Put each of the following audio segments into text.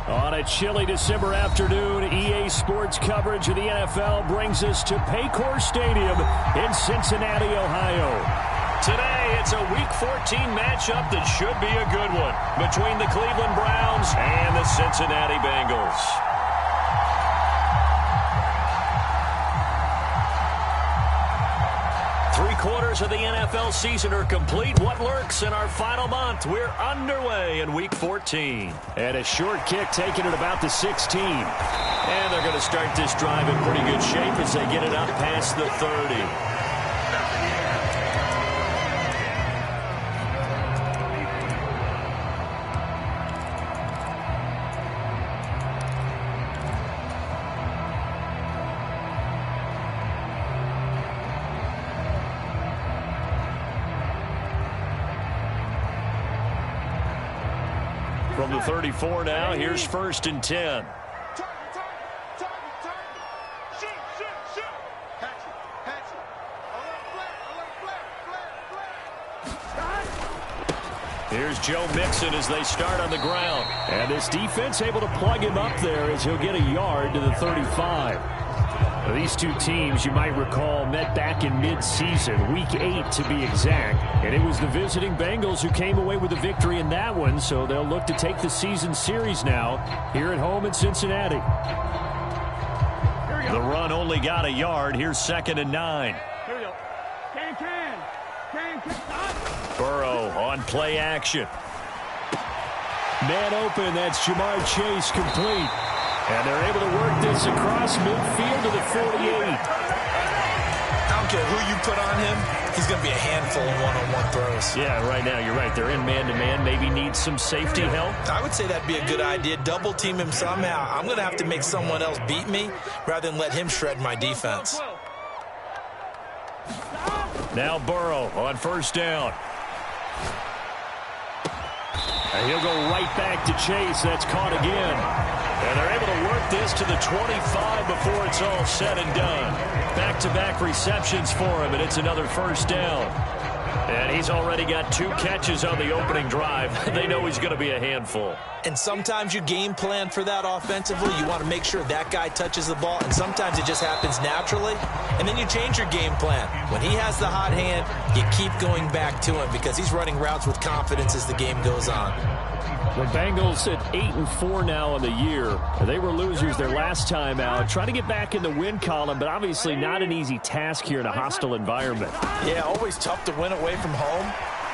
On a chilly December afternoon, EA Sports coverage of the NFL brings us to Paycor Stadium in Cincinnati, Ohio. Today, it's a Week 14 matchup that should be a good one between the Cleveland Browns and the Cincinnati Bengals. Three-quarters of the NFL season are complete. What lurks in our final month? We're underway in Week 14. And a short kick taken at about the 16. And they're going to start this drive in pretty good shape as they get it up past the 30. From the 34 now, here's 1st and 10. Here's Joe Mixon as they start on the ground. And this defense able to plug him up there as he'll get a yard to the 35. These two teams, you might recall, met back in mid-season, Week 8 to be exact. And it was the visiting Bengals who came away with a victory in that one, so they'll look to take the season series now here at home in Cincinnati. The run only got a yard. Here's 2nd and 9. Here we go. Can. Burrow on play action. Man open, that's Jamar Chase complete. And they're able to work this across midfield to the 48. I don't care who you put on him, he's going to be a handful in one-on-one throws. Yeah, right now, you're right. They're in man-to-man. Maybe need some safety help. I would say that'd be a good idea. Double team him somehow. I'm going to have to make someone else beat me rather than let him shred my defense. Now Burrow on 1st down. And he'll go right back to Chase. That's caught again. And they're able to work this to the 25 before it's all said and done. Back-to-back receptions for him, and it's another 1st down. And he's already got 2 catches on the opening drive. They know he's going to be a handful. And sometimes you game plan for that offensively. You want to make sure that guy touches the ball, and sometimes it just happens naturally. And then you change your game plan. When he has the hot hand, you keep going back to him because he's running routes with confidence as the game goes on. The Bengals at 8-4 now on the year. They were losers their last time out. Trying to get back in the win column, but obviously not an easy task here in a hostile environment. Yeah, always tough to win away from home.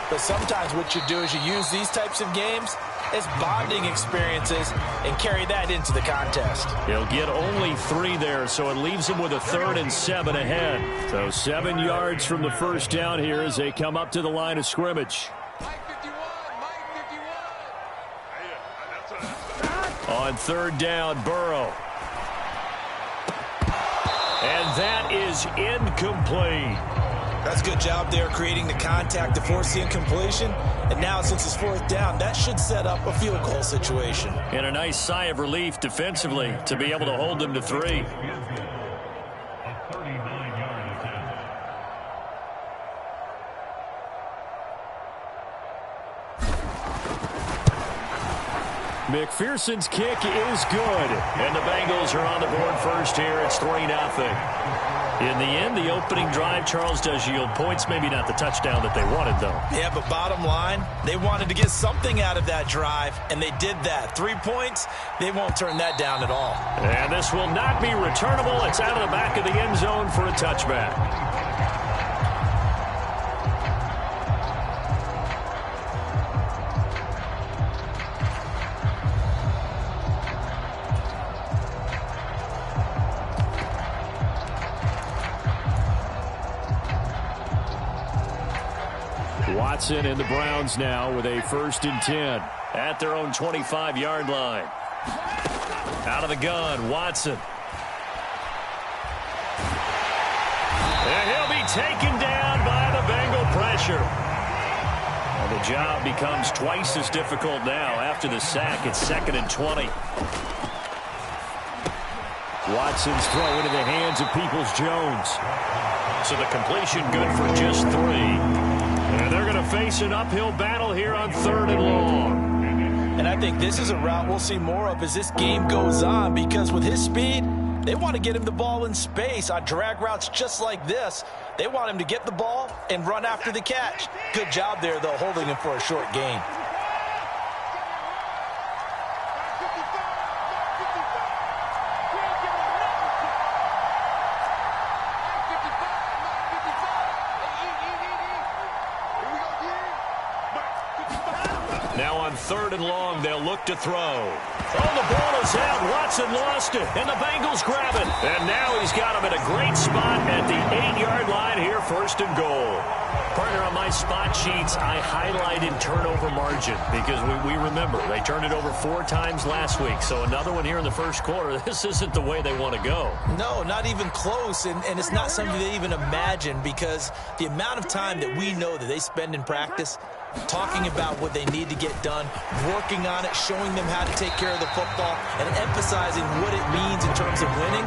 But sometimes what you do is you use these types of games as bonding experiences and carry that into the contest. He'll get only 3 there, so it leaves him with a 3rd and 7 ahead. So 7 yards from the 1st down here as they come up to the line of scrimmage. On 3rd down, Burrow. And that is incomplete. That's a good job there creating the contact to force the incompletion. And now since it's 4th down, that should set up a field goal situation. And a nice sigh of relief defensively to be able to hold them to 3. McPherson's kick is good. And the Bengals are on the board first here. It's 3-0. In the end, the opening drive, Charles, does yield points. Maybe not the touchdown that they wanted, though. Yeah, but bottom line, they wanted to get something out of that drive, and they did that. 3 points, they won't turn that down at all. And this will not be returnable. It's out of the back of the end zone for a touchback. Watson and the Browns now with a 1st and 10 at their own 25-yard line. Out of the gun, Watson. And he'll be taken down by the Bengal pressure. And the job becomes twice as difficult now after the sack. It's 2nd and 20. Watson's throw into the hands of Peoples-Jones. So the completion good for just 3. And they're going to face an uphill battle here on 3rd and long. And I think this is a route we'll see more of as this game goes on, because with his speed, they want to get him the ball in space on drag routes just like this. They want him to get the ball and run after the catch. Good job there, though, holding him for a short gain. Now on 3rd and long, they'll look to throw. Oh, the ball is out. Watson lost it, and the Bengals grab it. And now he's got him at a great spot at the 8-yard line here, 1st and goal. Partner, on my spot sheets, I highlighted turnover margin because we remember they turned it over 4 times last week. So another one here in the 1st quarter. This isn't the way they want to go. No, not even close, and it's not something they even imagine, because the amount of time that we know that they spend in practice talking about what they need to get done, working on it, showing them how to take care of the football, and emphasizing what it means in terms of winning.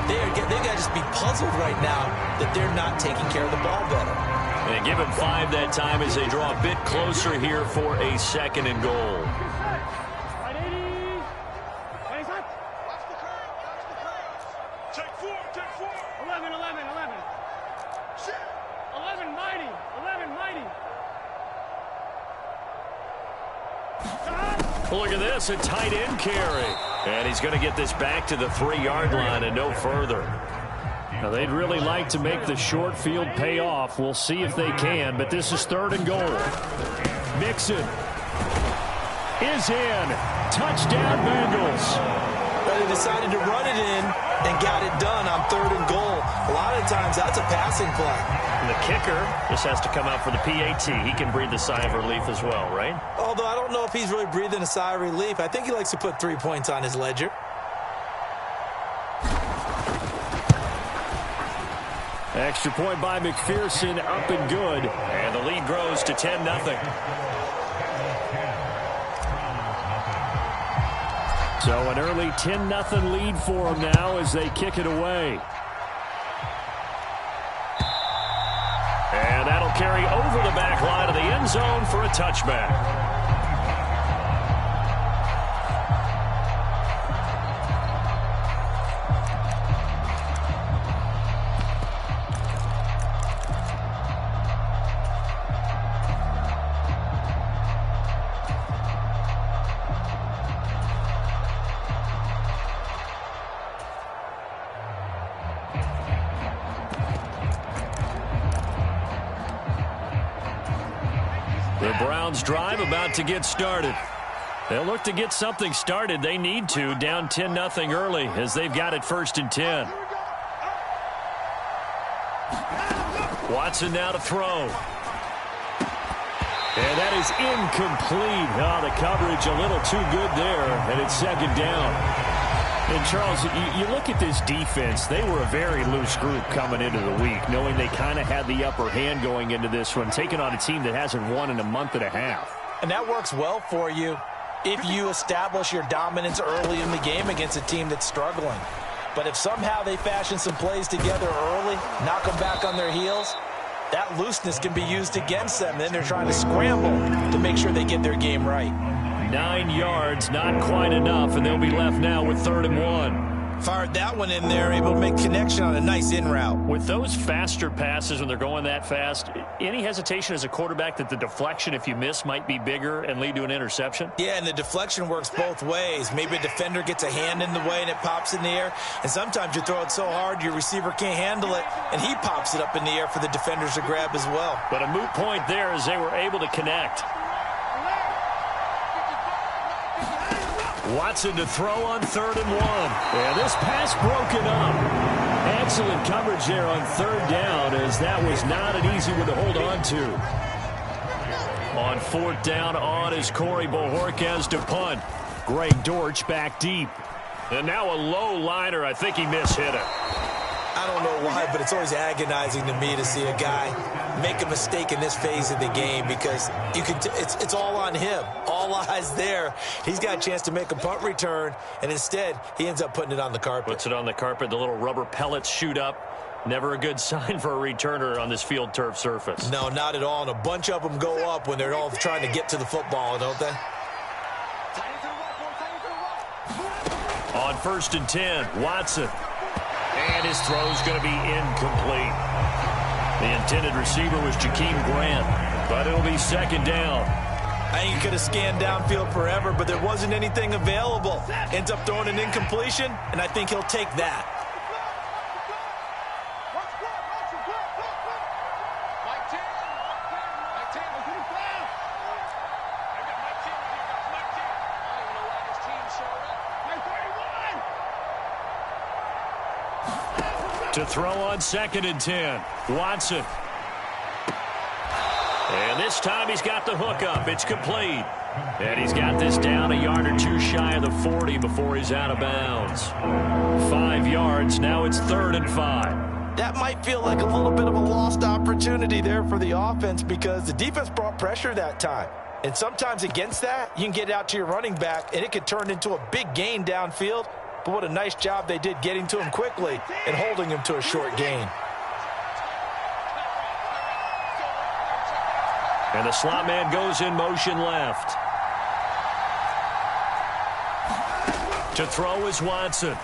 They got to just be puzzled right now that they're not taking care of the ball better. And give him 5 that time as they draw a bit closer here for a 2nd and goal. 11 mighty. Look at this, a tight end carry. And he's going to get this back to the 3-yard line and no further. Now, they'd really like to make the short field pay off. We'll see if they can, but this is 3rd and goal. Mixon is in. Touchdown, Bengals. But they decided to run it in and got it done on 3rd and goal. A lot of times, that's a passing play. And the kicker just has to come out for the PAT. He can breathe a sigh of relief as well, right? Although I don't know if he's really breathing a sigh of relief. I think he likes to put 3 points on his ledger. Extra point by McPherson, up and good. And the lead grows to 10-0. So an early 10-0 lead for them now as they kick it away. And that'll carry over the back line of the end zone for a touchback. The Browns drive about to get started. They'll look to get something started. They need to, down 10-0 early as they've got it 1st and 10. Watson now to throw. And that is incomplete. Oh, the coverage a little too good there, and it's 2nd down. And, Charles, you look at this defense, they were a very loose group coming into the week, knowing they kind of had the upper hand going into this one, taking on a team that hasn't won in a month and a half. And that works well for you if you establish your dominance early in the game against a team that's struggling. But if somehow they fashion some plays together early, knock them back on their heels, that looseness can be used against them. Then they're trying to scramble to make sure they get their game right. 9 yards, not quite enough, and they'll be left now with 3rd and 1. Fired that one in there, able to make connection on a nice in route. With those faster passes when they're going that fast, any hesitation as a quarterback that the deflection, if you miss, might be bigger and lead to an interception? Yeah, and the deflection works both ways. Maybe a defender gets a hand in the way and it pops in the air, and sometimes you throw it so hard your receiver can't handle it, and he pops it up in the air for the defenders to grab as well. But a moot point there as they were able to connect. Watson to throw on 3rd and 1. Yeah, this pass broken up. Excellent coverage there on 3rd down, as that was not an easy one to hold on to. On 4th down on is Corey Bojorquez to punt. Greg Dortch back deep. And now a low liner. I think he mishit it. I don't know why, but it's always agonizing to me to see a guy make a mistake in this phase of the game, because you can it's all on him. All eyes there. He's got a chance to make a punt return, and instead he ends up putting it on the carpet. Puts it on the carpet. The little rubber pellets shoot up. Never a good sign for a returner on this field turf surface. No, not at all. And a bunch of them go up when they're all trying to get to the football, don't they? On 1st and 10, Watson. And his throw's going to be incomplete. The intended receiver was Jakeem Grant, but it'll be 2nd down. I think he could have scanned downfield forever, but there wasn't anything available. Ends up throwing an incompletion, and I think he'll take that. To throw on 2nd and 10, Watson. And this time he's got the hook up. It's complete. And he's got this down a yard or two shy of the 40 before he's out of bounds. 5 yards. Now it's 3rd and 5. That might feel like a little bit of a lost opportunity there for the offense because the defense brought pressure that time. And sometimes against that, you can get out to your running back, and it could turn into a big gain downfield. But what a nice job they did getting to him quickly and holding him to a short gain. And the slot man goes in motion left. To throw is Watson.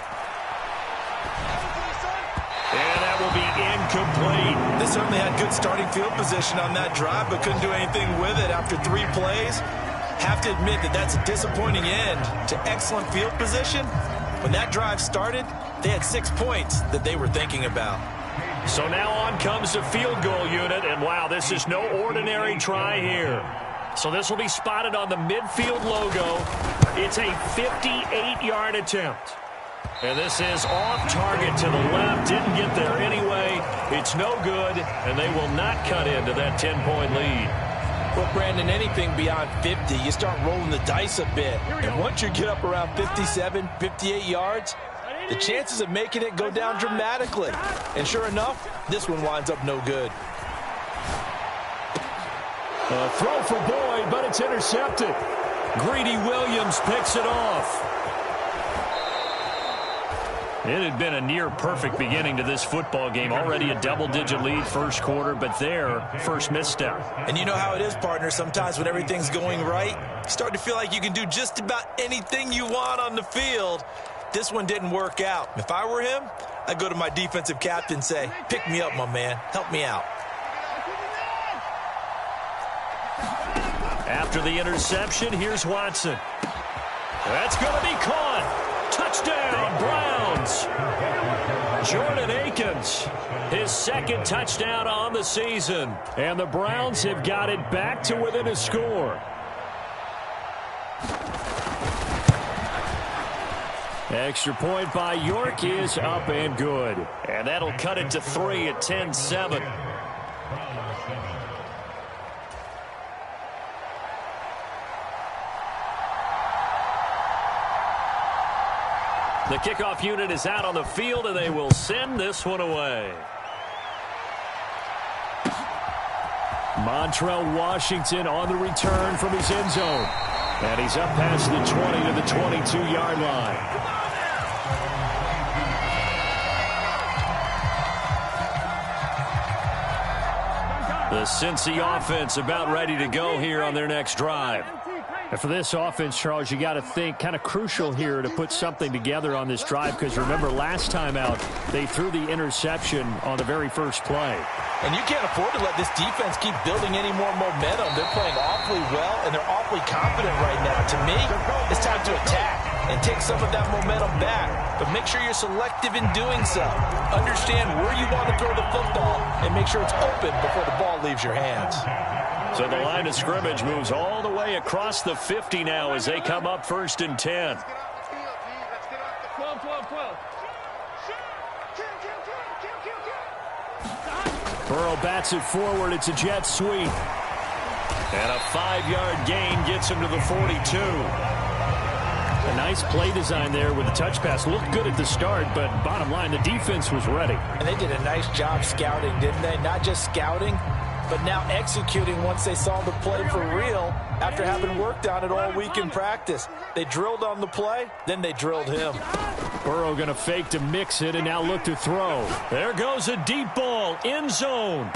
And that will be incomplete. They certainly had good starting field position on that drive, but couldn't do anything with it after 3 plays. Have to admit that that's a disappointing end to excellent field position. When that drive started, they had 6 points that they were thinking about. So now on comes the field goal unit, and wow, this is no ordinary try here. So this will be spotted on the midfield logo. It's a 58-yard attempt. And this is off target to the left. Didn't get there anyway. It's no good, and they will not cut into that 10-point lead. Well, Brandon, anything beyond 50, you start rolling the dice a bit. And once you get up around 57, 58 yards, the chances of making it go down dramatically. And sure enough, this one winds up no good. A throw for Boyd, but it's intercepted. Greedy Williams picks it off. It had been a near-perfect beginning to this football game. Already a double-digit lead first quarter, but their first misstep. And you know how it is, partner. Sometimes when everything's going right, you start to feel like you can do just about anything you want on the field. This one didn't work out. If I were him, I'd go to my defensive captain and say, pick me up, my man. Help me out. After the interception, here's Watson. That's going to be caught. Touchdown, Browns. Jordan Akins, his 2nd touchdown on the season. And the Browns have got it back to within a score. Extra point by York is up and good. And that'll cut it to 3 at 10-7. The kickoff unit is out on the field, and they will send this one away. Montrell Washington on the return from his end zone. And he's up past the 20 to the 22-yard line. The Cincy offense about ready to go here on their next drive. And for this offense, Charles, you got to think kind of crucial here to put something together on this drive, because remember last time out they threw the interception on the very first play. And you can't afford to let this defense keep building any more momentum. They're playing awfully well, and they're awfully confident right now. To me, it's time to attack and take some of that momentum back. But make sure you're selective in doing so. Understand where you want to throw the football and make sure it's open before the ball leaves your hands. So the line of scrimmage moves all the way across the 50 now as they come up 1st and 10. 12, 12, 12. Burrow bats it forward. It's a jet sweep. And a 5-yard gain gets him to the 42. A nice play design there with the touch pass. Looked good at the start, but bottom line, the defense was ready. And they did a nice job scouting, didn't they? Not just scouting, but now executing once they saw the play for real after having worked on it all week in practice. They drilled on the play, then they drilled him. Burrow going to fake to mix it and now look to throw. There goes a deep ball, end zone.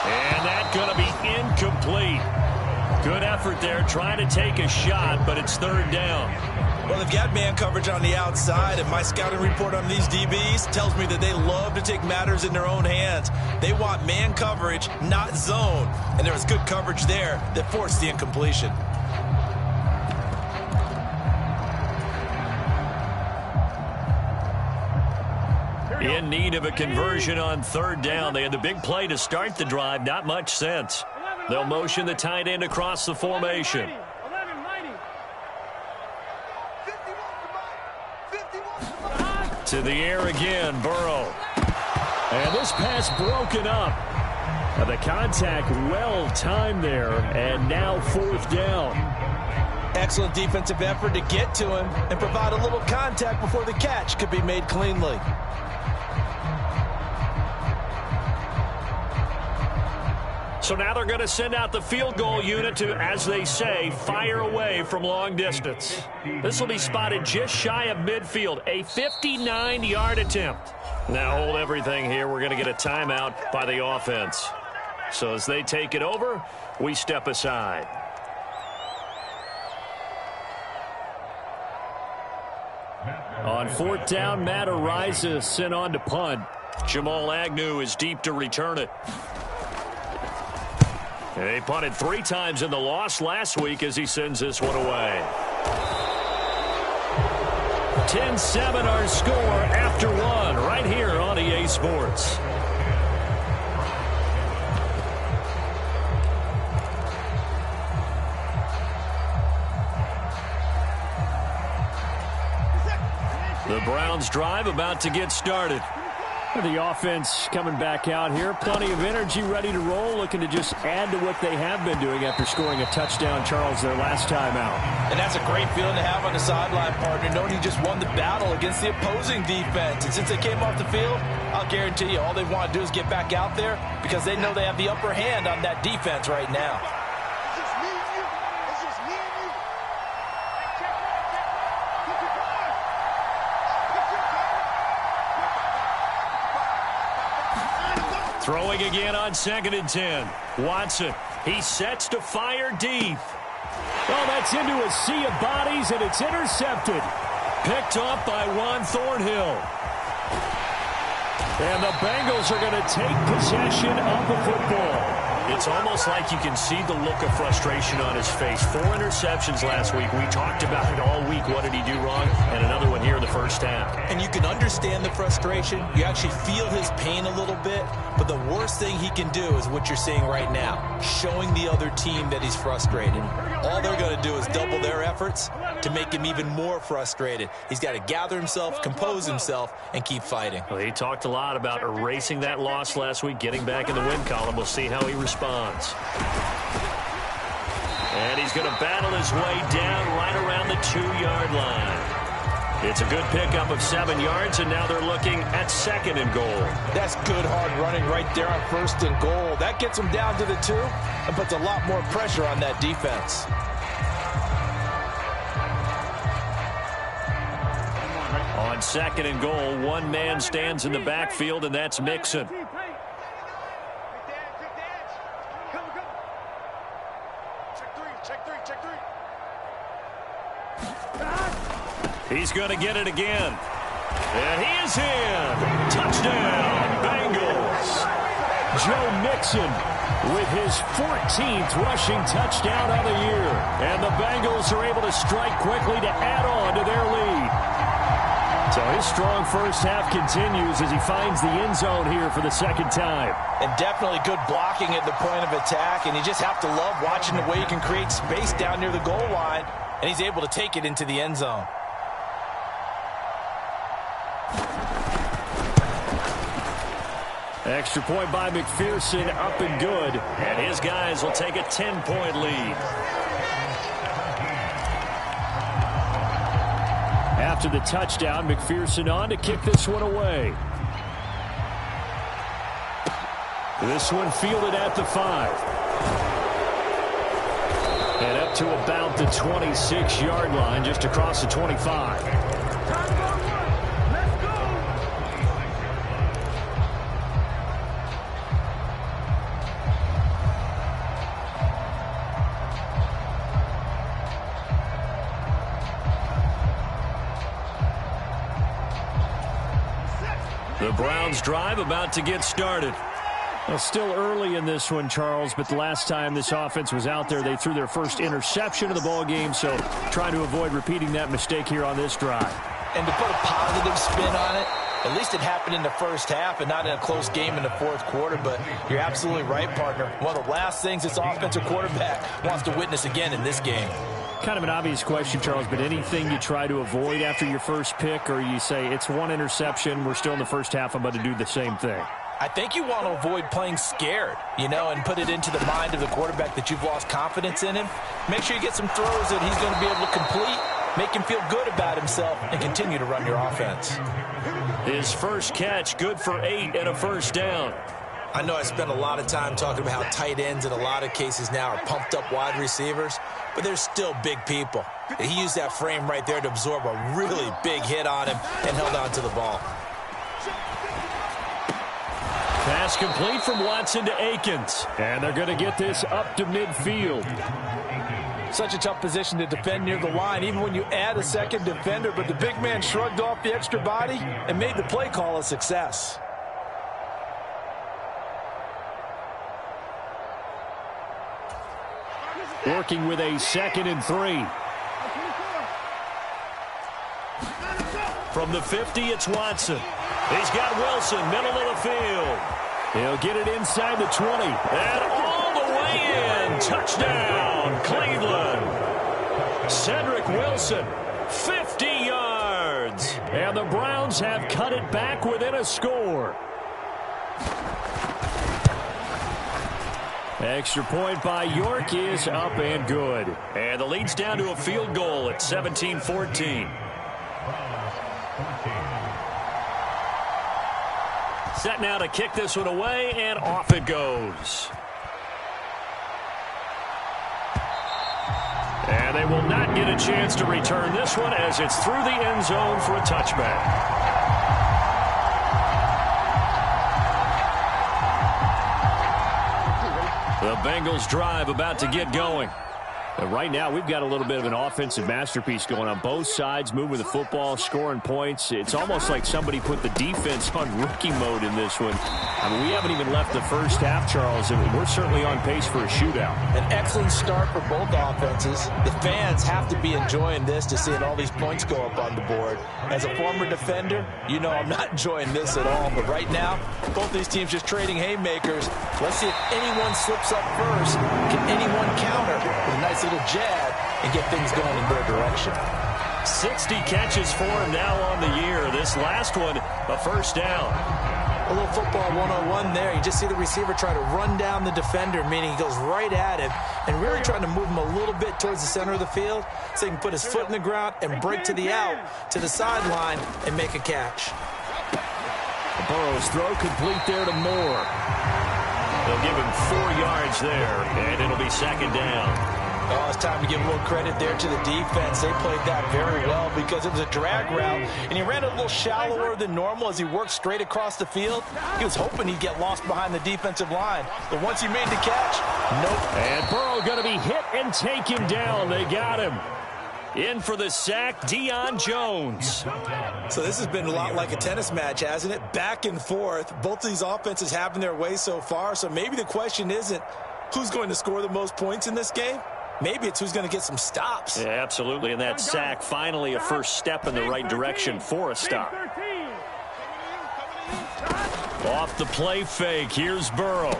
And that's going to be incomplete. Good effort there, trying to take a shot, but it's third down. Well, they've got man coverage on the outside, and my scouting report on these DBs tells me that they love to take matters in their own hands. They want man coverage, not zone, and there was good coverage there that forced the incompletion. In need of a conversion on third down. They had the big play to start the drive. Not much sense. They'll motion the tight end across the formation. To the air again, Burrow. And this pass broken up. The contact well timed there, and now fourth down. Excellent defensive effort to get to him and provide a little contact before the catch could be made cleanly. So now they're going to send out the field goal unit to, as they say, fire away from long distance. This will be spotted just shy of midfield, a 59-yard attempt. Now hold everything here. We're going to get a timeout by the offense. So as they take it over, we step aside. On fourth down, Matt Araiza sent on to punt. Jamal Agnew is deep to return it. They punted 3 times in the loss last week as he sends this one away. 10-7 our score after one right here on EA Sports. The Browns drive about to get started. The offense coming back out here. Plenty of energy, ready to roll, looking to just add to what they have been doing after scoring a touchdown, Charles, their last time out. And that's a great feeling to have on the sideline, partner, knowing you just won the battle against the opposing defense. And since they came off the field, I'll guarantee you all they want to do is get back out there because they know they have the upper hand on that defense right now. Throwing again on 2nd and 10. Watson, he sets to fire deep. Oh, that's into a sea of bodies, and it's intercepted. Picked off by Juan Thornhill. And the Bengals are going to take possession of the football. It's almost like you can see the look of frustration on his face. 4 interceptions last week. We talked about it all week. What did he do wrong? And another one here in the first half. And you can understand the frustration. You actually feel his pain a little bit. But the worst thing he can do is what you're seeing right now, showing the other team that he's frustrated. All they're going to do is double their efforts to make him even more frustrated. He's got to gather himself, compose himself, and keep fighting. Well, he talked a lot about erasing that loss last week, getting back in the win column. We'll see how he responds. And he's going to battle his way down right around the 2-yard line. It's a good pickup of 7 yards, and now they're looking at 2nd and goal. That's good hard running right there on 1st and goal. That gets them down to the 2 and puts a lot more pressure on that defense. On 2nd and goal, one man stands in the backfield, and that's Mixon. He's going to get it again. And he is in. Touchdown, Bengals. Joe Mixon with his 14th rushing touchdown of the year. And the Bengals are able to strike quickly to add on to their lead. So his strong first half continues as he finds the end zone here for the 2nd time. And definitely good blocking at the point of attack. And you just have to love watching the way he can create space down near the goal line. And he's able to take it into the end zone. Extra point by McPherson, up and good. And his guys will take a 10-point lead. After the touchdown, McPherson on to kick this one away. This one fielded at the 5. And up to about the 26-yard line, just across the 25. The Browns drive about to get started. Well, still early in this one, Charles, but the last time this offense was out there, they threw their first interception of the ball game, so trying to avoid repeating that mistake here on this drive. And to put a positive spin on it, at least it happened in the first half and not in a close game in the fourth quarter, but you're absolutely right, partner. One of the last things this offensive quarterback wants to witness again in this game. Kind of an obvious question, Charles, but anything you try to avoid after your first pick, or you say it's one interception, we're still in the first half, I'm about to do the same thing? I think you want to avoid playing scared, and put it into the mind of the quarterback that you've lost confidence in him. Make sure you get some throws that he's going to be able to complete, make him feel good about himself, and continue to run your offense. His first catch, good for 8 and a first down. I know I spent a lot of time talking about how tight ends in a lot of cases now are pumped up wide receivers, but they're still big people. He used that frame right there to absorb a really big hit on him and held on to the ball. Pass complete from Watson to Akins. And they're going to get this up to midfield. Such a tough position to defend near the line, even when you add a second defender, but the big man shrugged off the extra body and made the play call a success. Working with a 2nd and 3. From the 50, it's Watson. He's got Wilson, middle of the field. He'll get it inside the 20. And all the way in. Touchdown, Cleveland. Cedric Wilson, 50 yards. And the Browns have cut it back within a score. Extra point by York is up and good. And the lead's down to a field goal at 17-14. Set now to kick this one away, and off it goes. And they will not get a chance to return this one as it's through the end zone for a touchback. The Bengals drive about to get going. But right now, we've got a little bit of an offensive masterpiece going on both sides, moving the football, scoring points. It's almost like somebody put the defense on rookie mode in this one. I mean, we haven't even left the first half, Charles, and we're certainly on pace for a shootout. An excellent start for both offenses. The fans have to be enjoying this to seeing all these points go up on the board. As a former defender, I'm not enjoying this at all. But right now, both these teams just trading haymakers. Let's see if anyone slips up first. Can anyone counter with a nice little jab and get things going in their direction? 60 catches for him now on the year. This last one, a first down. A little football 101 there. You just see the receiver try to run down the defender, meaning he goes right at him and really trying to move him a little bit towards the center of the field so he can put his foot in the ground and break to the out, to the sideline, and make a catch. Burrow's throw complete there to Moore. They'll give him 4 yards there, and it'll be 2nd down. Oh, it's time to give a little credit there to the defense. They played that very well because it was a drag route, and he ran it a little shallower than normal as he worked straight across the field. He was hoping he'd get lost behind the defensive line, but once he made the catch, nope. And Burrow going to be hit and taken down. They got him. In for the sack, Deion Jones. So this has been a lot like a tennis match, hasn't it? Back and forth. Both of these offenses having their way so far, so maybe the question isn't who's going to score the most points in this game. Maybe it's who's going to get some stops. Yeah, absolutely, and that sack finally a first step in the right direction for a stop. Off the play fake, here's Burrow.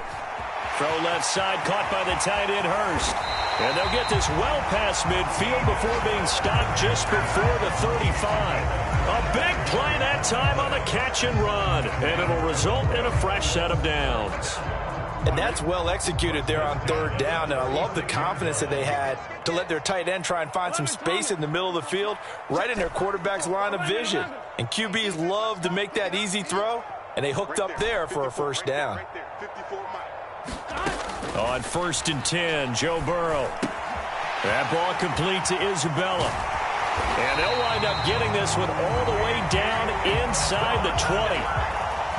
Throw left side, caught by the tight end Hurst. And they'll get this well past midfield before being stopped just before the 35. A big play that time on the catch and run, and it'll result in a fresh set of downs. And that's well executed there on 3rd down. And I love the confidence that they had to let their tight end try and find some space in the middle of the field, right in their quarterback's line of vision. And QBs love to make that easy throw, and they hooked up there for a first down. On 1st and 10, Joe Burrow. That ball complete to Isabella. And they'll wind up getting this one all the way down inside the 20.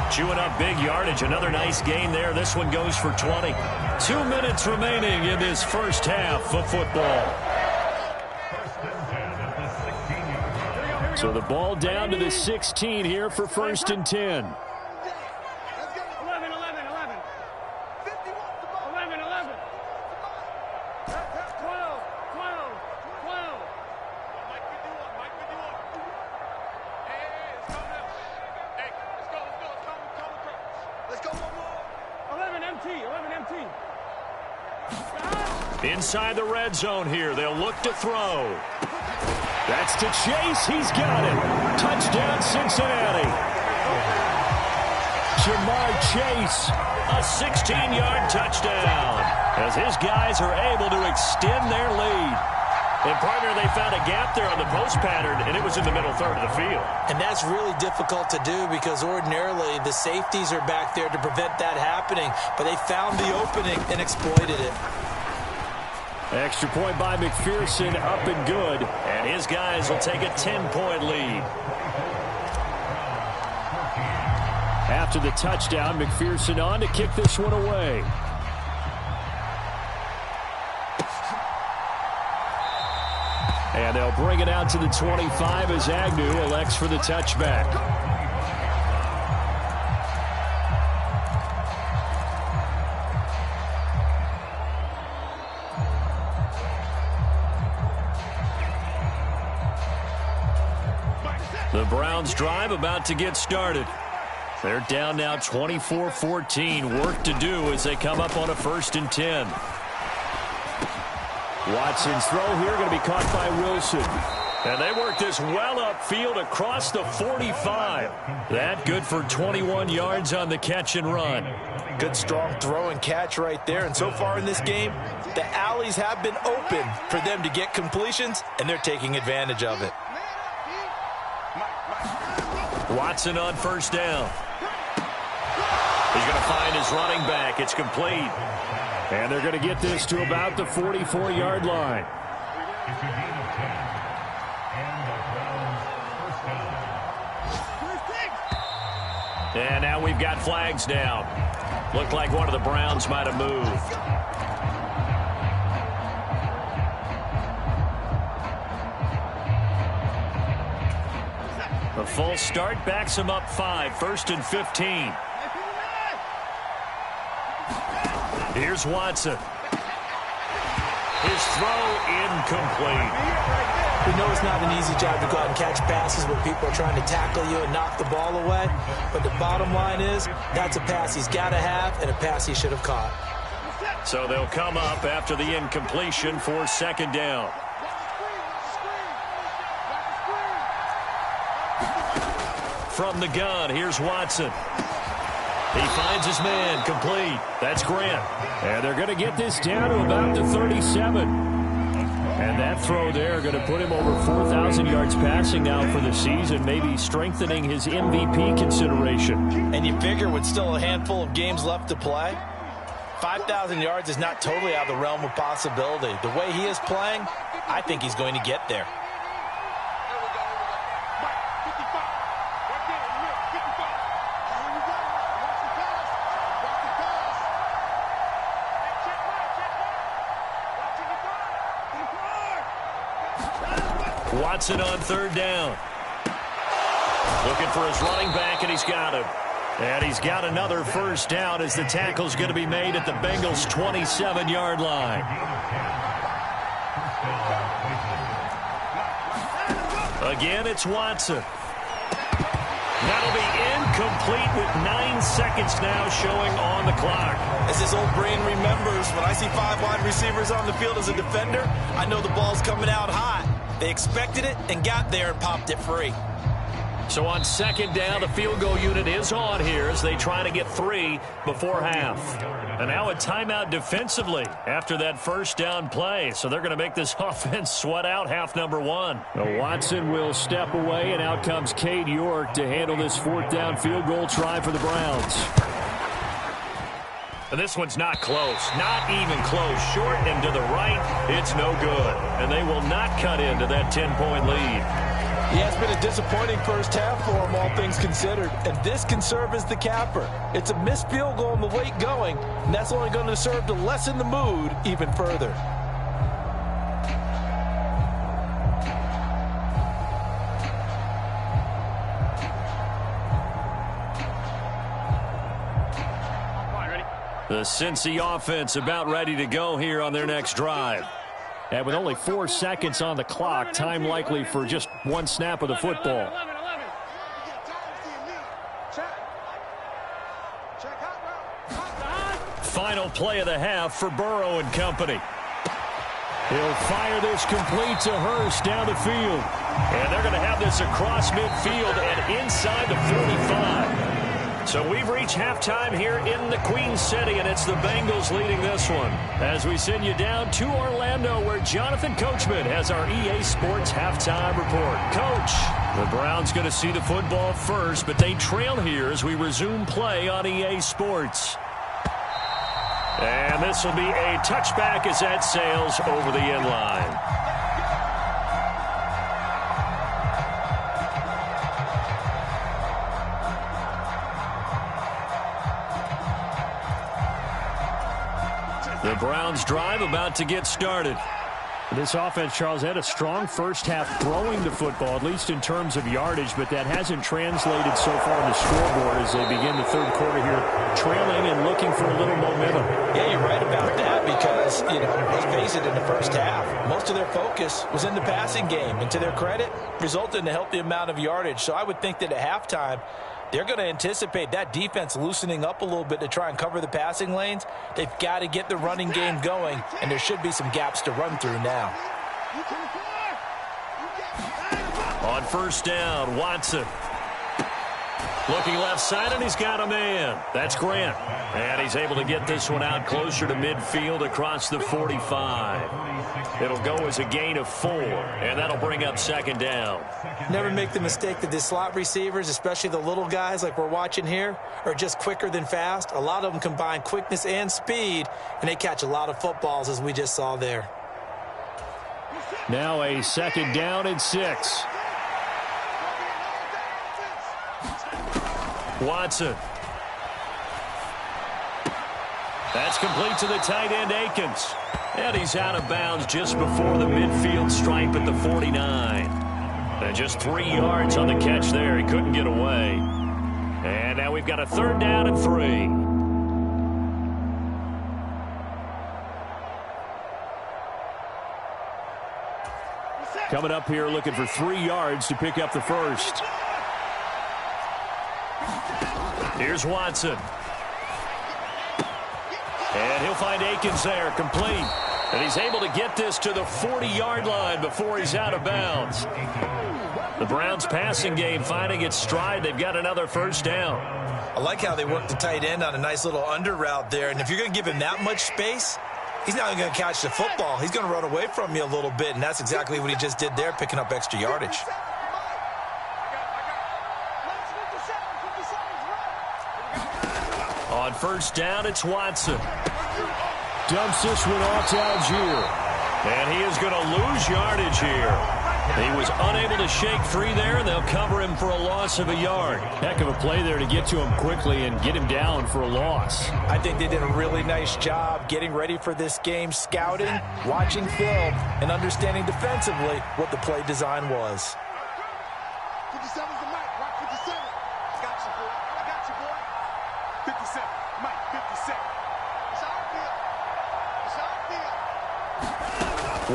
Chewing up big yardage. Another nice gain there. This one goes for 20. 2 minutes remaining in this first half of football. So the ball down to the 16 here for 1st and 10. Inside the red zone here. They'll look to throw. That's to Chase. He's got it. Touchdown, Cincinnati. Ja'Marr Chase, a 16-yard touchdown, as his guys are able to extend their lead. And, partner, they found a gap there on the post pattern, and it was in the middle third of the field. And that's really difficult to do because ordinarily the safeties are back there to prevent that happening. But they found the opening and exploited it. Extra point by McPherson, up and good. And his guys will take a 10-point lead. After the touchdown, McPherson on to kick this one away. And they'll bring it out to the 25 as Agnew elects for the touchback. The Browns drive about to get started. They're down now 24-14. Work to do as they come up on a 1st and 10. Watson's throw here going to be caught by Wilson. And they work this well upfield across the 45. That good for 21 yards on the catch and run. Good strong throw and catch right there. And so far in this game, the alleys have been open for them to get completions, and they're taking advantage of it. Watson on 1st down. He's going to find his running back. It's complete. And they're going to get this to about the 44-yard line. And now we've got flags down. Looked like one of the Browns might have moved. A full start backs him up 5, 1st and 15. Here's Watson. His throw incomplete. We know it's not an easy job to go out and catch passes when people are trying to tackle you and knock the ball away. But the bottom line is that's a pass he's got to have and a pass he should have caught. So they'll come up after the incompletion for 2nd down. From the gun, here's Watson. He finds his man, complete. That's Grant. And they're going to get this down to about the 37. And that throw there going to put him over 4,000 yards passing now for the season, maybe strengthening his MVP consideration. And you figure with still a handful of games left to play, 5,000 yards is not totally out of the realm of possibility. The way he is playing, I think he's going to get there. Watson on 3rd down. Looking for his running back, and he's got him. And he's got another 1st down as the tackle's going to be made at the Bengals' 27-yard line. Again, it's Watson. That'll be incomplete with 9 seconds now showing on the clock. As his old brain remembers, when I see 5 wide receivers on the field as a defender, I know the ball's coming out hot. They expected it and got there and popped it free. So on 2nd down, the field goal unit is on here as they try to get 3 before half. And now a timeout defensively after that 1st down play. So they're going to make this offense sweat out half number 1. Now Watson will step away, and out comes Cade York to handle this 4th down field goal try for the Browns. And this one's not close. Not even close. Short and to the right, it's no good. And they will not cut into that 10-point lead. Yeah, it's been a disappointing first half for him, all things considered. And this can serve as the capper. It's a missed field goal in the late going, and that's only going to serve to lessen the mood even further. The Cincy offense about ready to go here on their next drive. And with only 4 seconds on the clock, time likely for just 1 snap of the football. Final play of the half for Burrow and company. He'll fire this complete to Hurst down the field. And they're going to have this across midfield and inside the 45. So we've reached halftime here in the Queen City, and it's the Bengals leading this one. As we send you down to Orlando, where Jonathan Coachman has our EA Sports halftime report. Coach, the Browns going to see the football first, but they trail here as we resume play on EA Sports. And this will be a touchback as that sails over the end line. The Browns drive about to get started. This offense, Charles, had a strong first half throwing the football, at least in terms of yardage, but that hasn't translated so far on the scoreboard as they begin the third quarter here, trailing and looking for a little momentum. Yeah, you're right about that because, let's face it, in the first half, most of their focus was in the passing game, and to their credit, resulted in a healthy amount of yardage. So I would think that at halftime, they're going to anticipate that defense loosening up a little bit to try and cover the passing lanes. They've got to get the running game going, and there should be some gaps to run through now. On first down, Watson. Looking left side, and he's got a man. That's Grant. And he's able to get this one out closer to midfield across the 45. It'll go as a gain of 4, and that'll bring up second down. Never make the mistake that the slot receivers, especially the little guys like we're watching here, are just quicker than fast. A lot of them combine quickness and speed, and they catch a lot of footballs, as we just saw there. Now a second down and 6. Watson. That's complete to the tight end, Akins. And he's out of bounds just before the midfield stripe at the 49. And just 3 yards on the catch there. He couldn't get away. And now we've got a third down and 3. Coming up here looking for 3 yards to pick up the first. Here's Watson. And he'll find Akins there, complete. And he's able to get this to the 40-yard line before he's out of bounds. The Browns passing game finding its stride. They've got another first down. I like how they work the tight end on a nice little under route there. And if you're going to give him that much space, he's not going to catch the football. He's going to run away from you a little bit, and that's exactly what he just did there, picking up extra yardage. On first down, it's Watson. Dumps this one off to Algier. And he is going to lose yardage here. He was unable to shake free there, and they'll cover him for a loss of a yard. Heck of a play there to get to him quickly and get him down for a loss. I think they did a really nice job getting ready for this game, scouting, watching film, and understanding defensively what the play design was. 57's the mic. Rock 57. I got you, boy. I got you, boy. 57. Mike, 57. It's our field. It's our field.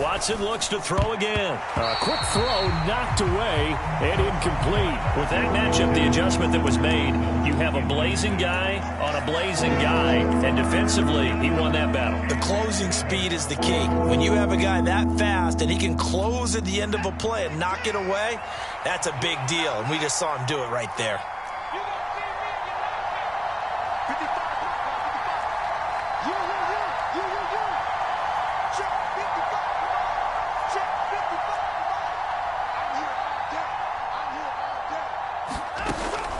Watson looks to throw again. A quick throw knocked away and incomplete. With that matchup, the adjustment that was made, you have a blazing guy on a blazing guy, and defensively, he won that battle. The closing speed is the key. When you have a guy that fast and he can close at the end of a play and knock it away, that's a big deal, and we just saw him do it right there.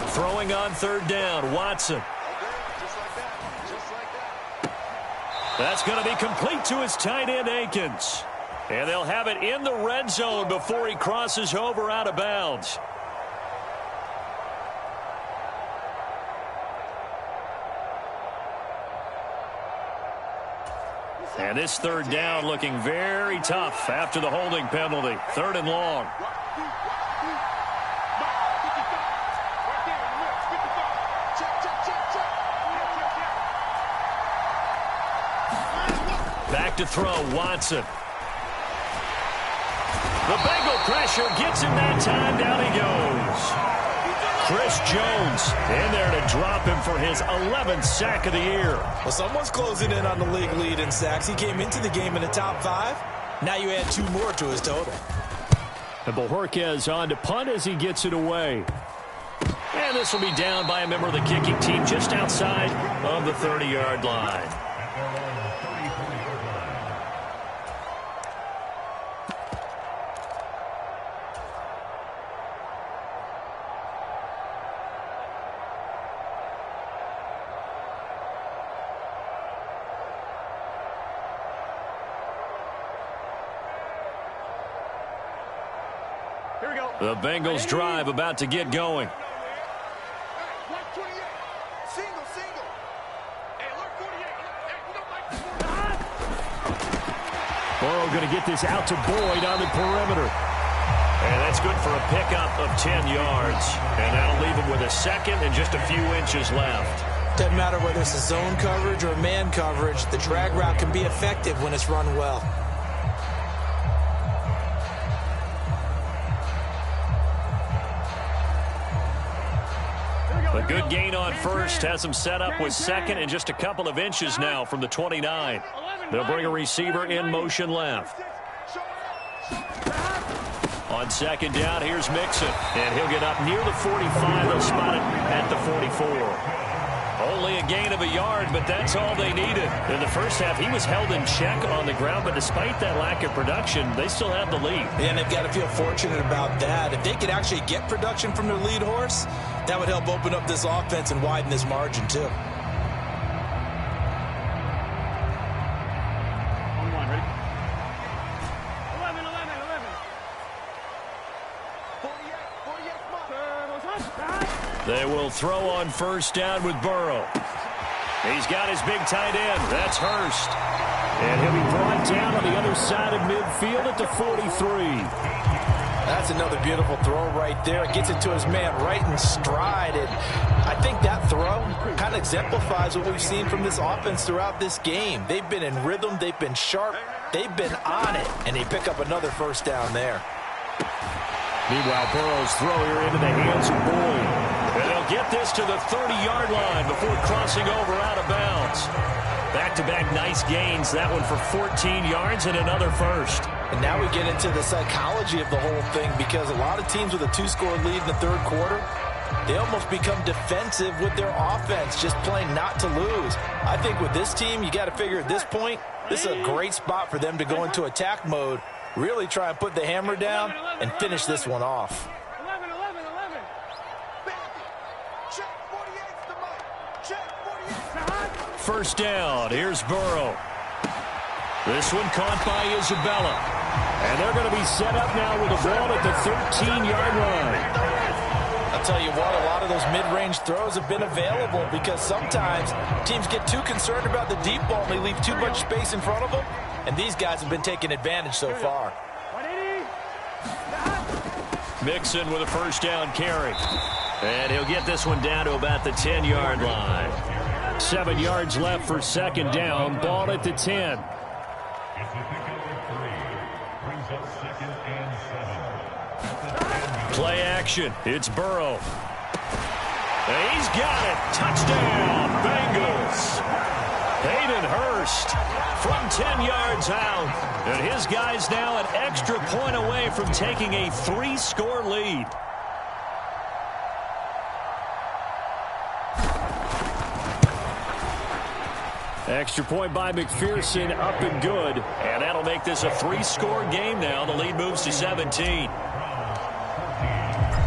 Throwing on third down, Watson. That's going to be complete to his tight end, Akins. And they'll have it in the red zone before he crosses over out of bounds. And this third down looking very tough after the holding penalty. Third and long. Back to throw, Watson. The Bengal pressure gets him that time. Down he goes. Chris Jones in there to drop him for his 11th sack of the year. Well, someone's closing in on the league lead in sacks. He came into the game in the top 5. Now you add 2 more to his total. And Bojorquez on to punt as he gets it away. And this will be down by a member of the kicking team just outside of the 30-yard line. The Bengals drive about to get going. Burrow going to get this out to Boyd on the perimeter. And that's good for a pickup of 10 yards. And that'll leave him with a second and just a few inches left. Doesn't matter whether it's a zone coverage or man coverage, the drag route can be effective when it's run well. A good gain on first has him set up with second and just a couple of inches now from the 29. They'll bring a receiver in motion left. On second down, here's Mixon. And he'll get up near the 45. They'll spot it at the 44. Only a gain of a yard, but that's all they needed. In the first half, he was held in check on the ground, but despite that lack of production, they still have the lead. And they've got to feel fortunate about that. If they could actually get production from their lead horse, that would help open up this offense and widen this margin, too. They will throw on first down with Burrow. He's got his big tight end. That's Hurst. And he'll be brought down on the other side of midfield at the 43. That's another beautiful throw right there. It gets it to his man right in stride. And I think that throw kind of exemplifies what we've seen from this offense throughout this game. They've been in rhythm. They've been sharp. They've been on it. And they pick up another first down there. Meanwhile, Burrow's throw here into the hands of Boyd. And they'll get this to the 30-yard line before crossing over out of bounds. Back-to-back nice gains. That one for 14 yards and another first. And now we get into the psychology of the whole thing, because a lot of teams with a 2-score lead in the third quarter, they almost become defensive with their offense, just playing not to lose. I think with this team, you got to figure at this point, this is a great spot for them to go into attack mode, really try and put the hammer down and finish this one off. First down. Here's Burrow. This one caught by Isabella. And they're going to be set up now with the ball at the 13-yard line. I'll tell you what, a lot of those mid-range throws have been available because sometimes teams get too concerned about the deep ball and they leave too much space in front of them. And these guys have been taking advantage so far. Mixon with a first down carry. And he'll get this one down to about the 10-yard line. 7 yards left for second down. Ball at the 10. Play action. It's Burrow. And he's got it. Touchdown, Bengals. Hayden Hurst from 10 yards out. And his guys now an extra point away from taking a 3-score lead. Extra point by McPherson, up and good. And that'll make this a 3-score game now. The lead moves to 17.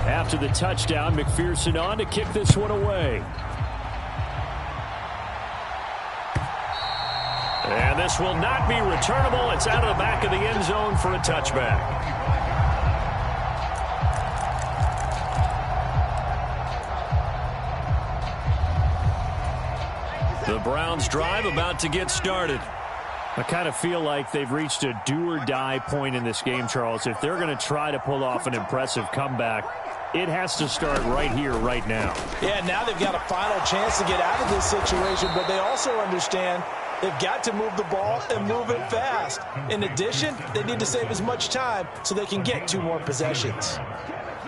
After the touchdown, McPherson on to kick this one away. And this will not be returnable. It's out of the back of the end zone for a touchback. The Browns drive about to get started. I kind of feel like they've reached a do-or-die point in this game, Charles. If they're going to try to pull off an impressive comeback, it has to start right here, right now. Yeah, now they've got a final chance to get out of this situation, but they also understand they've got to move the ball and move it fast. In addition, they need to save as much time so they can get 2 more possessions.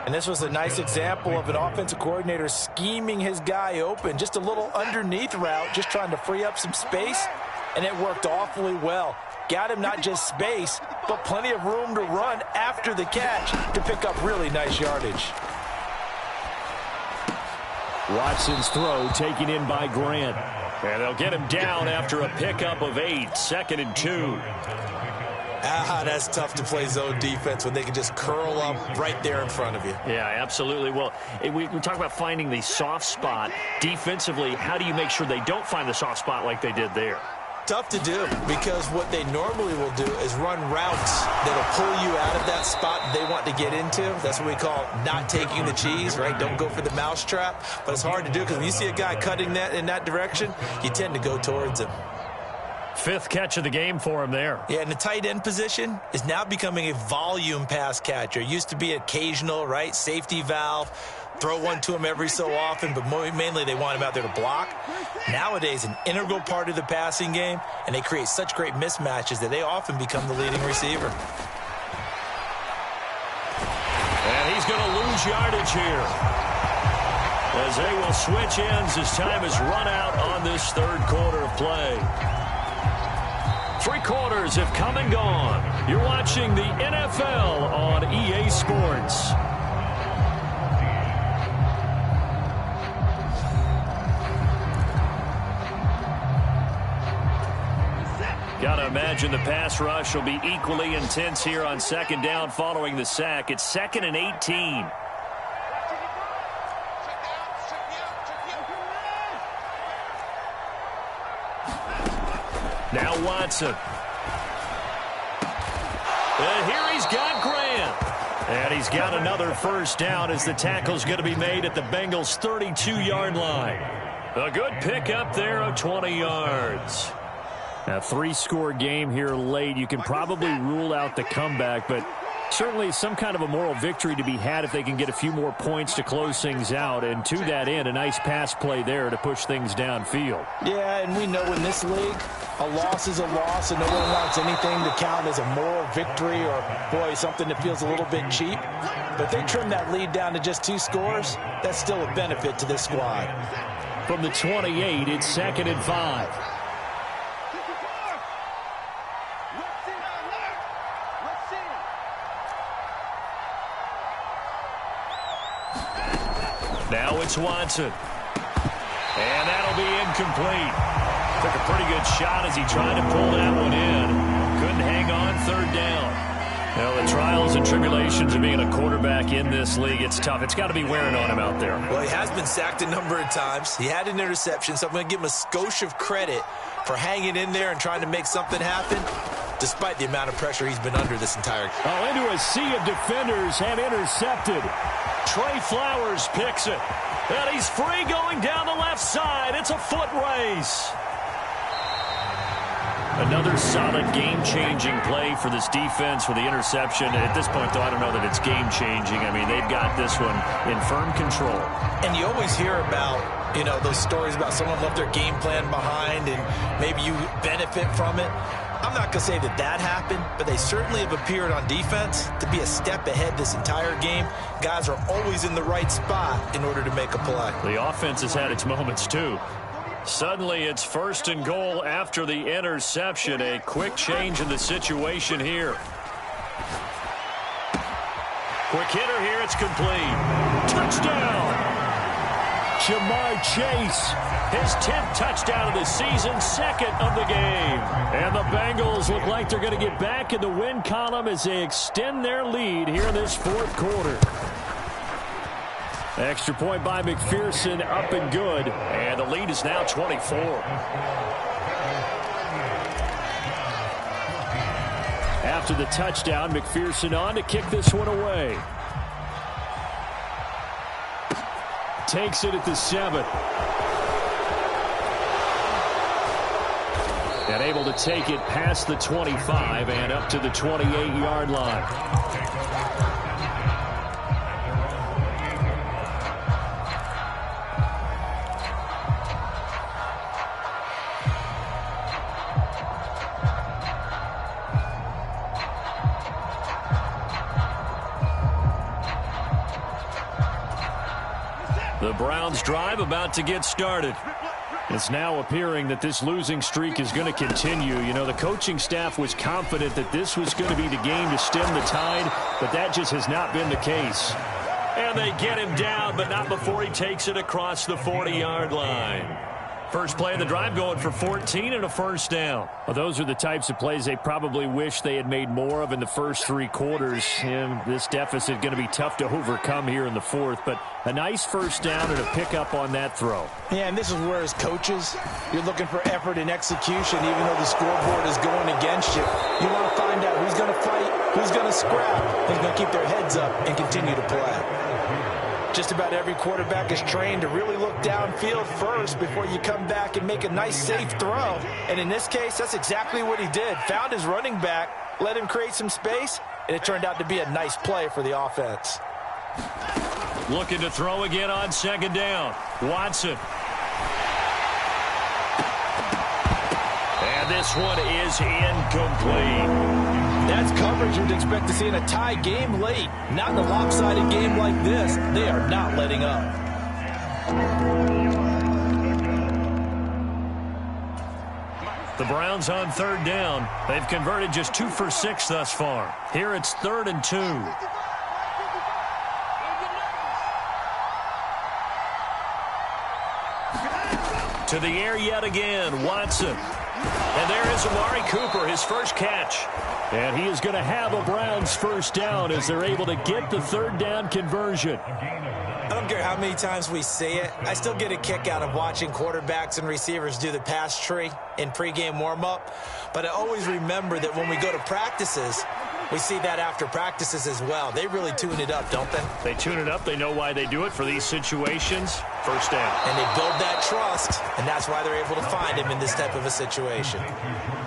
And this was a nice example of an offensive coordinator scheming his guy open. Just a little underneath route, just trying to free up some space, and it worked awfully well. got him not just space, but plenty of room to run after the catch to pick up really nice yardage. Watson's throw taken in by Grant. And they'll get him down after a pickup of 8, 2nd and 2. That's tough to play zone defense when they can just curl up right there in front of you. Yeah, absolutely. Well, we talk about finding the soft spot. Defensively, how do you make sure they don't find the soft spot like they did there? Tough to do, because what they normally will do is run routes that'll pull you out of that spot they want to get into. That's what we call not taking the cheese, right? Don't go for the mousetrap. But it's hard to do because when you see a guy cutting that in that direction, you tend to go towards him. 5th catch of the game for him there. Yeah, and the tight end position is now becoming a volume pass catcher. Used to be occasional, right? Safety valve. Throw one to him every so often, but mainly they want him out there to block. Nowadays, an integral part of the passing game, and they create such great mismatches that they often become the leading receiver. And he's going to lose yardage here, as they will switch ends as time is run out on this 3rd quarter of play. 3 quarters have come and gone. You're watching the NFL on EA Sports. Gotta imagine the pass rush will be equally intense here on 2nd down following the sack. It's 2nd and 18. Now Watson. And here he's got Grant. And he's got another 1st down as the tackle's going to be made at the Bengals' 32-yard line. A good pickup there of 20 yards. A 3-score game here late. You can probably rule out the comeback, but certainly some kind of a moral victory to be had if they can get a few more points to close things out. And to that end, a nice pass play there to push things downfield. Yeah, and we know in this league, a loss is a loss, and no one wants anything to count as a moral victory or, boy, something that feels a little bit cheap. But if they trim that lead down to just 2 scores, that's still a benefit to this squad. From the 28, it's 2nd and 5. Now it's Watson. And that'll be incomplete. Took a pretty good shot as he tried to pull that one in. Couldn't hang on 3rd down. Well, the trials and tribulations of being a quarterback in this league, it's tough. It's got to be wearing on him out there. Well, he has been sacked a number of times. He had an interception, so I'm going to give him a skosh of credit for hanging in there and trying to make something happen, despite the amount of pressure he's been under this entire game. Oh, into a sea of defenders and intercepted. Trey Flowers picks it. And he's free going down the left side. It's a foot race. Another solid game-changing play for this defense with the interception. At this point, though, I don't know that it's game-changing. I mean, they've got this one in firm control. And you always hear about, you know, those stories about someone left their game plan behind and maybe you benefit from it. I'm not going to say that that happened, but they certainly have appeared on defense to be a step ahead this entire game. Guys are always in the right spot in order to make a play. The offense has had its moments, too. Suddenly, it's 1st and goal after the interception. A quick change in the situation here. Quick hitter here. It's complete. Touchdown! Jamar Chase, his 10th touchdown of the season, 2nd of the game. And the Bengals look like they're going to get back in the win column as they extend their lead here in this 4th quarter. Extra point by McPherson, up and good. And the lead is now 24. After the touchdown, McPherson on to kick this one away. Takes it at the 7. And able to take it past the 25 and up to the 28-yard line. The Browns drive about to get started. It's now appearing that this losing streak is going to continue. You know, the coaching staff was confident that this was going to be the game to stem the tide, but that just has not been the case. And they get him down, but not before he takes it across the 40-yard line. First play of the drive going for 14 and a first down. Well, those are the types of plays they probably wish they had made more of in the first 3 quarters. And this deficit is going to be tough to overcome here in the fourth. But a nice first down and a pickup on that throw. Yeah, and this is where as coaches, you're looking for effort and execution, even though the scoreboard is going against you. You want to find out who's going to fight, who's going to scrap, who's going to keep their heads up and continue to play. Just about every quarterback is trained to really look downfield first before you come back and make a nice, safe throw. And in this case, that's exactly what he did. Found his running back, let him create some space, and it turned out to be a nice play for the offense. Looking to throw again on second down. Watson. And this one is incomplete. That's coverage you'd expect to see in a tie game late. Not in a lopsided game like this. They are not letting up. The Browns on third down. They've converted just 2 for 6 thus far. Here it's 3rd and 2. To the air yet again, Watson. And there is Amari Cooper, his first catch. And he is going to have a Browns first down as they're able to get the third down conversion. I don't care how many times we see it. I still get a kick out of watching quarterbacks and receivers do the pass tree in pregame warm-up. But I always remember that when we go to practices, we see that after practices as well. They really tune it up, don't they? They tune it up. They know why they do it for these situations. First down. And they build that trust, and that's why they're able to find him in this type of a situation.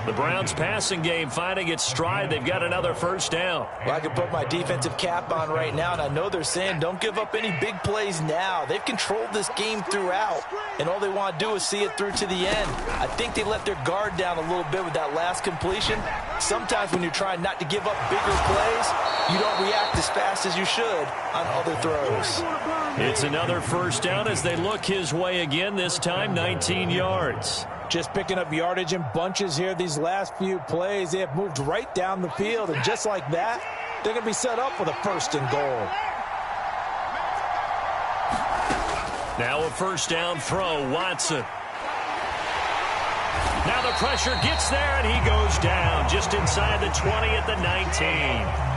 The Browns passing game finding its stride. They've got another first down. Well, I can put my defensive cap on right now, and I know they're saying don't give up any big plays now. They've controlled this game throughout, and all they want to do is see it through to the end. I think they let their guard down a little bit with that last completion. Sometimes when you're trying not to give up bigger plays, you don't react as fast as you should on other throws. It's another first down as they look his way again, this time 19 yards. Just picking up yardage in bunches here these last few plays. They have moved right down the field, and just like that, they're going to be set up for the 1st and goal. Now a first down throw, Watson. Now the pressure gets there, and he goes down just inside the 20 at the 19.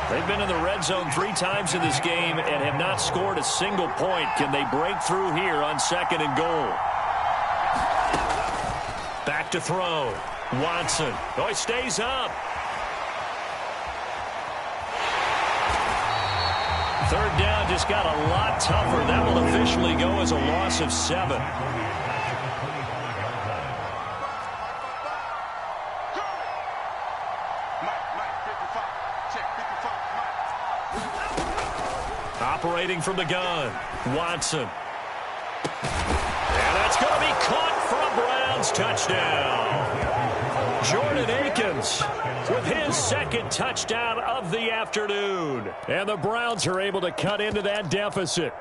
They've been in the red zone 3 times in this game and have not scored a single point. Can they break through here on 2nd and goal? Back to throw. Watson. Oh, he stays up. 3rd down just got a lot tougher. That will officially go as a loss of 7. Operating from the gun, Watson. And that's going to be caught for a Browns touchdown. Jordan Akins with his 2nd touchdown of the afternoon. And the Browns are able to cut into that deficit.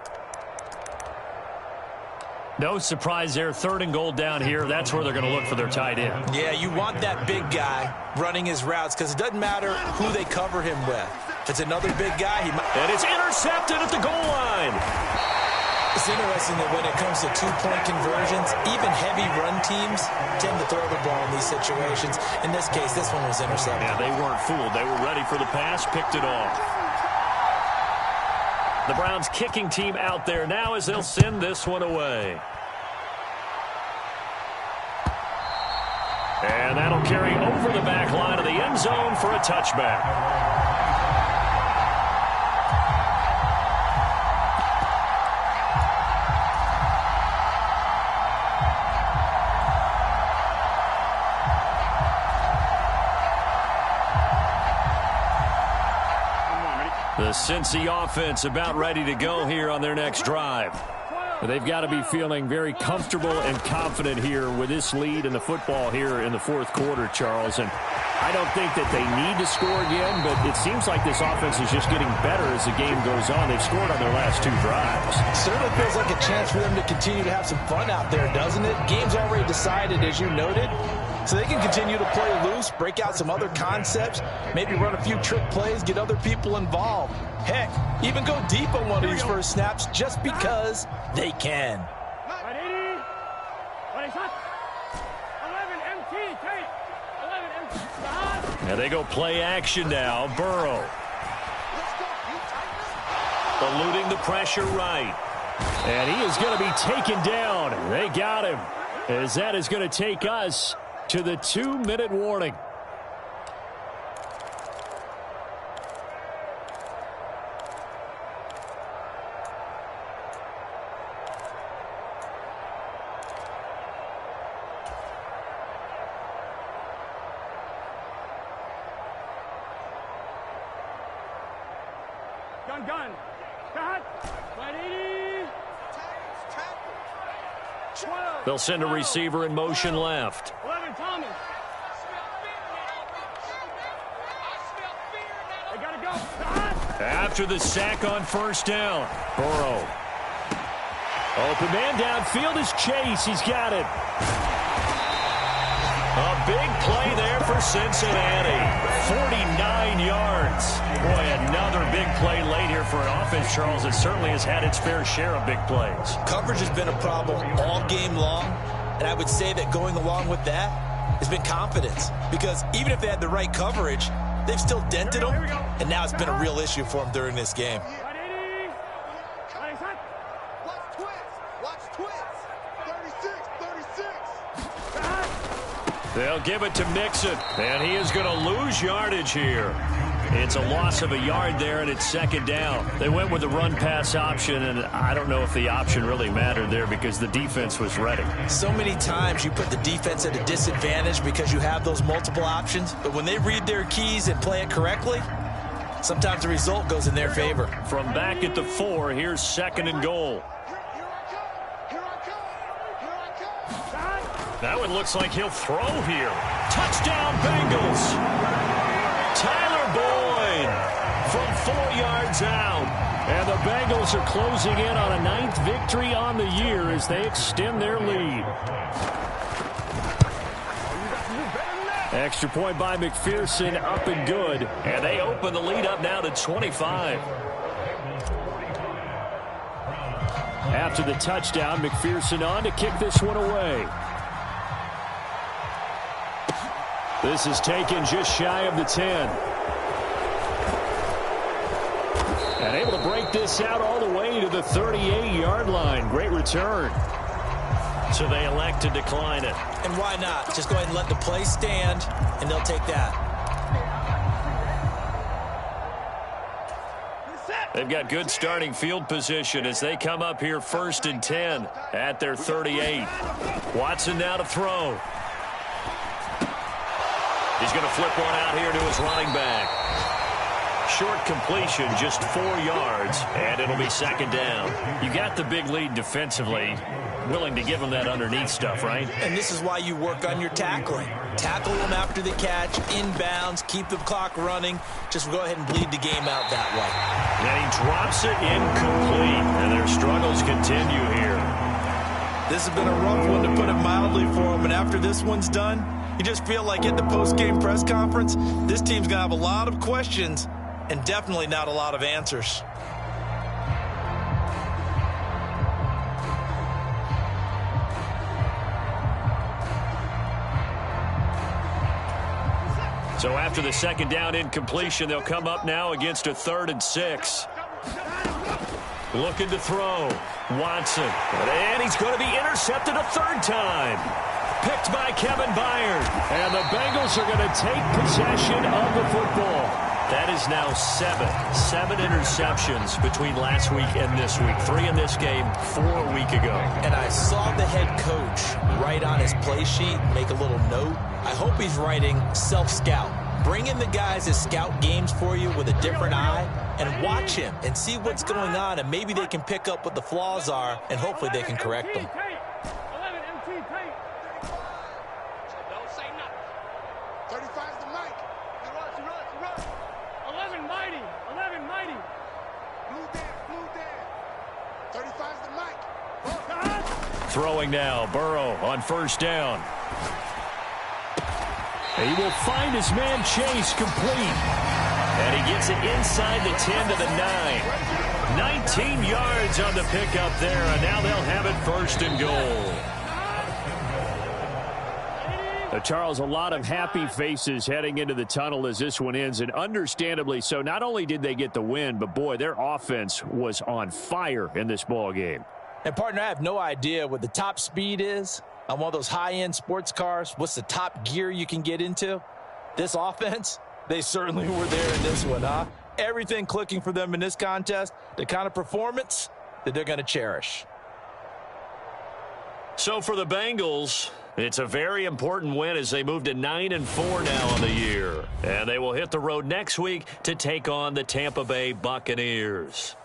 No surprise there, 3rd and goal down here. That's where they're going to look for their tight end. Yeah, you want that big guy running his routes because it doesn't matter who they cover him with. If it's another big guy, he might... And it's intercepted at the goal line. It's interesting that when it comes to 2-point conversions, even heavy run teams tend to throw the ball in these situations. In this case, this one was intercepted. Yeah, they weren't fooled. They were ready for the pass, picked it off. The Browns kicking team out there now as they'll send this one away. And that'll carry over the back line of the end zone for a touchback. The Cincy offense about ready to go here on their next drive. They've got to be feeling very comfortable and confident here with this lead in the football here in the 4th quarter, Charles. And I don't think that they need to score again, but it seems like this offense is just getting better as the game goes on. They've scored on their last 2 drives. Certainly feels like a chance for them to continue to have some fun out there, doesn't it? Game's already decided, as you noted. So they can continue to play loose, break out some other concepts, maybe run a few trick plays, get other people involved. Heck, even go deep on one of these first snaps just because they can. And they go play action now. Burrow. Eluding the pressure right. And he is going to be taken down. They got him. As that is going to take us to the 2-minute warning. Gun. Cut. 180. 12. They'll send a receiver in motion left. 11, Thomas. They gotta go. Cut. After the sack on first down, Burrow. Open man downfield is Chase. He's got it. A big play there for Cincinnati. 49 yards. Boy, another big play late here for an offense, Charles, that certainly has had its fair share of big plays. Coverage has been a problem all game long, and I would say that going along with that has been confidence. Because even if they had the right coverage, they've still dented them, and now it's been a real issue for them during this game. Watch twins. 36. They'll give it to Mixon, and he is going to lose yardage here. It's a loss of a yard there, and it's second down. They went with the run-pass option, and I don't know if the option really mattered there because the defense was ready. So many times you put the defense at a disadvantage because you have those multiple options, but when they read their keys and play it correctly, sometimes the result goes in their favor. From back at the 4, here's second and goal. That one looks like he'll throw here. Touchdown, Bengals. Tyler Boyd from 4 yards out. And the Bengals are closing in on a 9th victory on the year as they extend their lead. Extra point by McPherson, up and good. And they open the lead up now to 25. After the touchdown, McPherson on to kick this one away. This is taken just shy of the 10. And able to break this out all the way to the 38-yard line. Great return. So they elect to decline it. And why not? Just go ahead and let the play stand, and they'll take that. They've got good starting field position as they come up here 1st and 10 at their 38. Watson now to throw. He's going to flip one out here to his running back. Short completion, just 4 yards, and it'll be second down. You got the big lead defensively. Willing to give them that underneath stuff, right? And this is why you work on your tackling. Tackle them after the catch, inbounds, keep the clock running. Just go ahead and bleed the game out that way. And he drops it incomplete, and their struggles continue here. This has been a rough one, to put it mildly, for them. And after this one's done, you just feel like at the post-game press conference, this team's going to have a lot of questions and definitely not a lot of answers. So after the second down incompletion, they'll come up now against a 3rd and 6. Looking to throw. Watson. And he's going to be intercepted a 3rd time. Picked by Kevin Byard. And the Bengals are going to take possession of the football. That is now 7 interceptions between last week and this week. 3 in this game, 4 a week ago. And I saw the head coach write on his play sheet, make a little note. I hope he's writing self-scout. Bring in the guys that scout games for you with a different eye and watch him and see what's going on, and maybe they can pick up what the flaws are, and hopefully they can correct them. 35's the mic. 35's the mic. Throwing now, Burrow on first down. He will find his man Chase complete. And he gets it inside the 10 to the 9. 19 yards on the pickup there, and now they'll have it first and goal. Charles, a lot of happy faces heading into the tunnel as this one ends, and understandably so. Not only did they get the win, but, boy, their offense was on fire in this ball game. And, partner, I have no idea what the top speed is on one of those high-end sports cars. What's the top gear you can get into? This offense, they certainly were there in this one, huh? Everything clicking for them in this contest, the kind of performance that they're going to cherish. So for the Bengals, it's a very important win as they move to 9-4 now on the year. And they will hit the road next week to take on the Tampa Bay Buccaneers.